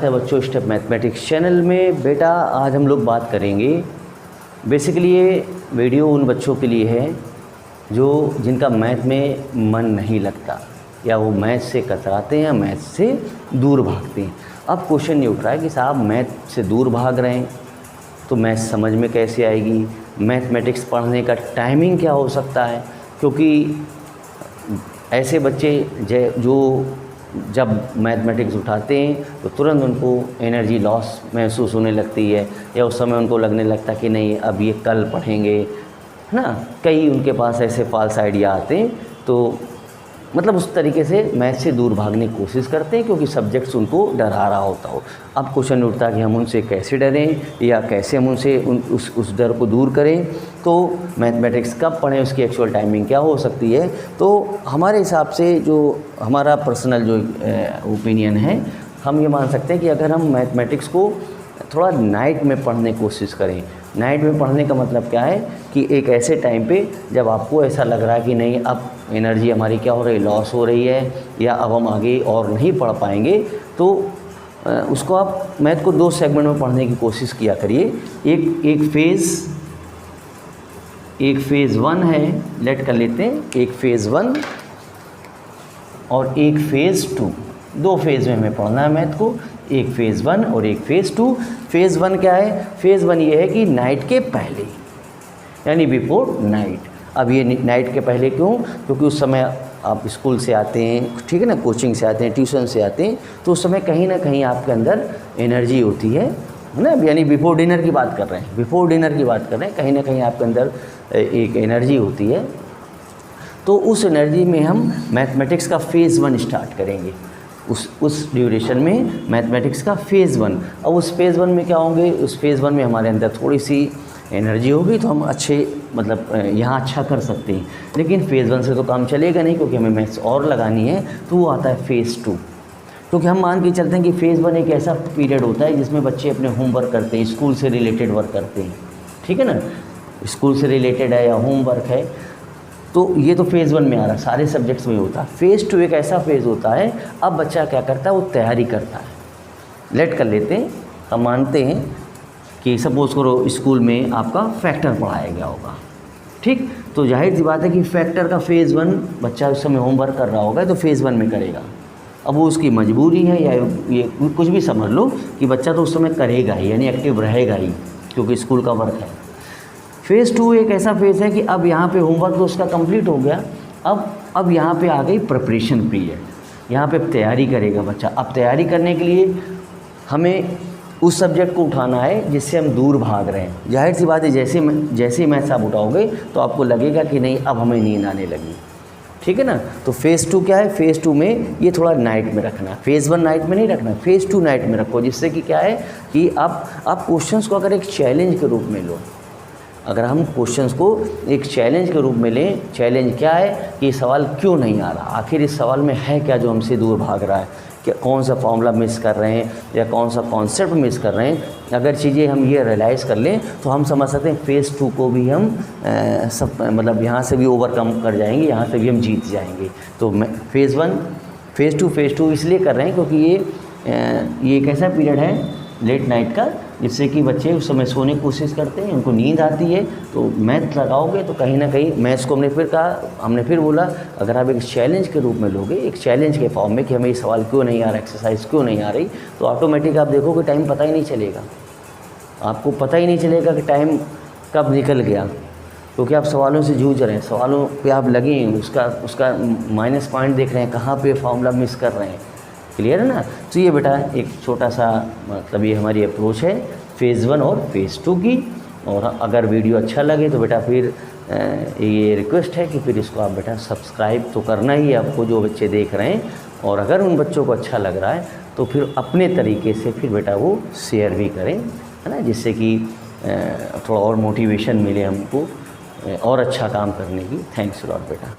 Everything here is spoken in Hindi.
है बच्चों स्टेप मैथमेटिक्स चैनल में। बेटा आज हम लोग बात करेंगे, बेसिकली ये वीडियो उन बच्चों के लिए है जो जिनका मैथ में मन नहीं लगता या वो मैथ से कतराते हैं या मैथ से दूर भागते हैं। अब क्वेश्चन ये उठ रहा है कि साहब मैथ से दूर भाग रहे हैं तो मैथ समझ में कैसे आएगी, मैथमेटिक्स पढ़ने का टाइमिंग क्या हो सकता है, क्योंकि ऐसे बच्चे जो जब मैथमेटिक्स उठाते हैं तो तुरंत उनको एनर्जी लॉस महसूस होने लगती है या उस समय उनको लगने लगता है कि नहीं अब ये कल पढ़ेंगे, है ना। कई उनके पास ऐसे फॉल्स आइडिया आते हैं, तो मतलब उस तरीके से मैथ से दूर भागने की कोशिश करते हैं क्योंकि सब्जेक्ट्स उनको डरा रहा होता हो। अब क्वेश्चन उठता है कि हम उनसे कैसे डरें या कैसे हम उनसे उस डर को दूर करें, तो मैथमेटिक्स कब पढ़ें, उसकी एक्चुअल टाइमिंग क्या हो सकती है। तो हमारे हिसाब से जो हमारा पर्सनल जो ओपिनियन है, हम ये मान सकते हैं कि अगर हम मैथमेटिक्स को थोड़ा नाइट में पढ़ने की कोशिश करें। नाइट में पढ़ने का मतलब क्या है कि एक ऐसे टाइम पे जब आपको ऐसा लग रहा है कि नहीं अब एनर्जी हमारी क्या हो रही है, लॉस हो रही है या अब हम आगे और नहीं पढ़ पाएंगे, तो उसको आप मैथ को 2 सेगमेंट में पढ़ने की कोशिश किया करिए। एक फेज़ 1 है, लेट कर लेते हैं, एक फेज़ 1 और एक फेज़ 2, 2 फेज़ में हमें पढ़ना है मैथ को, एक फेज़ 1 और एक फेज़ 2। फेज़ 1 क्या है? फेज़ 1 ये है कि नाइट के पहले, यानी बिफोर नाइट। अब ये नाइट के पहले क्यों? क्योंकि उस समय आप स्कूल से आते हैं, ठीक है ना, कोचिंग से आते हैं, ट्यूशन से आते हैं, तो उस समय कहीं ना कहीं आपके अंदर एनर्जी होती है ना, यानी बिफोर डिनर की बात कर रहे हैं, बिफोर डिनर की बात कर रहे हैं, कहीं ना कहीं आपके अंदर एक एनर्जी होती है। तो उस एनर्जी में हम मैथमेटिक्स का फेज़ 1 स्टार्ट करेंगे। उस ड्यूरेशन में मैथमेटिक्स का फेज़ 1। अब उस फेज़ 1 में क्या होंगे, उस फेज़ 1 में हमारे अंदर थोड़ी सी एनर्जी होगी तो हम अच्छे मतलब यहाँ अच्छा कर सकते हैं। लेकिन फेज़ 1 से तो काम चलेगा नहीं क्योंकि हमें मैथ्स और लगानी है, तो वो आता है फेज़ 2। क्योंकि हम मान के चलते हैं कि फेज़ 1 एक ऐसा पीरियड होता है जिसमें बच्चे अपने होमवर्क करते हैं, स्कूल से रिलेटेड वर्क करते हैं, ठीक है ना, स्कूल से रिलेटेड है या होमवर्क है, तो ये तो फेज़ 1 में आ रहा है, सारे सब्जेक्ट्स में होता है। फेज़ 2 एक ऐसा फेज़ होता है, अब बच्चा क्या करता है, वो तैयारी करता है। लेट कर लेते हैं, हम मानते हैं कि सपोज़ करो स्कूल में आपका फैक्टर पढ़ाया गया होगा, ठीक, तो जाहिर सी बात है कि फैक्टर का फेज़ 1 बच्चा उस समय होमवर्क कर रहा होगा तो फेज़ 1 में करेगा। अब वो उसकी मजबूरी है या ये कुछ भी समझ लो कि बच्चा तो उस समय करेगा ही, यानी एक्टिव रहेगा ही क्योंकि स्कूल का वर्क है। फेज़ 2 एक ऐसा फेज़ है कि अब यहाँ पे होमवर्क तो उसका कंप्लीट हो गया, अब यहाँ पे आ गई प्रिपरेशन पीरियड, यहाँ पे तैयारी करेगा बच्चा। अब तैयारी करने के लिए हमें उस सब्जेक्ट को उठाना है जिससे हम दूर भाग रहे हैं। जाहिर सी बात है जैसे ही मैथ्स आप उठाओगे तो आपको लगेगा कि नहीं अब हमें नींद आने लगी, ठीक है ना। तो फेज़ 2 क्या है, फेज़ 2 में ये थोड़ा नाइट में रखना है। फेज़ 1 नाइट में नहीं रखना, फेज़ 2 नाइट में रखो, जिससे कि क्या है कि आप क्वेश्चंस को अगर एक चैलेंज के रूप में लो, अगर हम क्वेश्चंस को एक चैलेंज के रूप में लें, चैलेंज क्या है कि सवाल क्यों नहीं आ रहा, आखिर इस सवाल में है क्या जो हमसे दूर भाग रहा है, क्या कौन सा फॉर्मूला मिस कर रहे हैं या कौन सा कॉन्सेप्ट मिस कर रहे हैं। अगर चीज़ें हम ये रियलाइज़ कर लें तो हम समझ सकते हैं फेज़ 2 को भी हम सब मतलब यहाँ से भी ओवरकम कर जाएंगे, यहाँ से भी हम जीत जाएंगे। तो फेज़ 1 फेज़ 2 इसलिए कर रहे हैं क्योंकि ये एक ऐसा पीरियड है लेट नाइट का जिससे कि बच्चे उस समय सोने की कोशिश करते हैं, उनको नींद आती है। तो मैथ लगाओगे तो कहीं ना कहीं मैथ्स को हमने फिर बोला अगर आप एक चैलेंज के रूप में लोगे, एक चैलेंज के फॉर्म में कि हमें ये सवाल क्यों नहीं आ रहा, एक्सरसाइज क्यों नहीं आ रही, तो ऑटोमेटिक आप देखोगे टाइम पता ही नहीं चलेगा, आपको पता ही नहीं चलेगा कि टाइम कब निकल गया, क्योंकि आप सवालों से जूझ रहे हैं, सवालों पे आप लगे हैं, उसका माइनस पॉइंट देख रहे हैं, कहाँ पे फॉर्मूला मिस कर रहे हैं। क्लियर है ना। तो ये बेटा एक छोटा सा मतलब ये हमारी अप्रोच है फेज़ 1 और फेज़ 2 की। और अगर वीडियो अच्छा लगे तो बेटा फिर ये रिक्वेस्ट है कि फिर इसको आप बेटा सब्सक्राइब तो करना ही है आपको, जो बच्चे देख रहे हैं, और अगर उन बच्चों को अच्छा लग रहा है तो फिर अपने तरीके से फिर बेटा वो शेयर भी करें, है ना, जिससे कि थोड़ा और मोटिवेशन मिले हमको और अच्छा काम करने की। थैंक्स लॉट बेटा।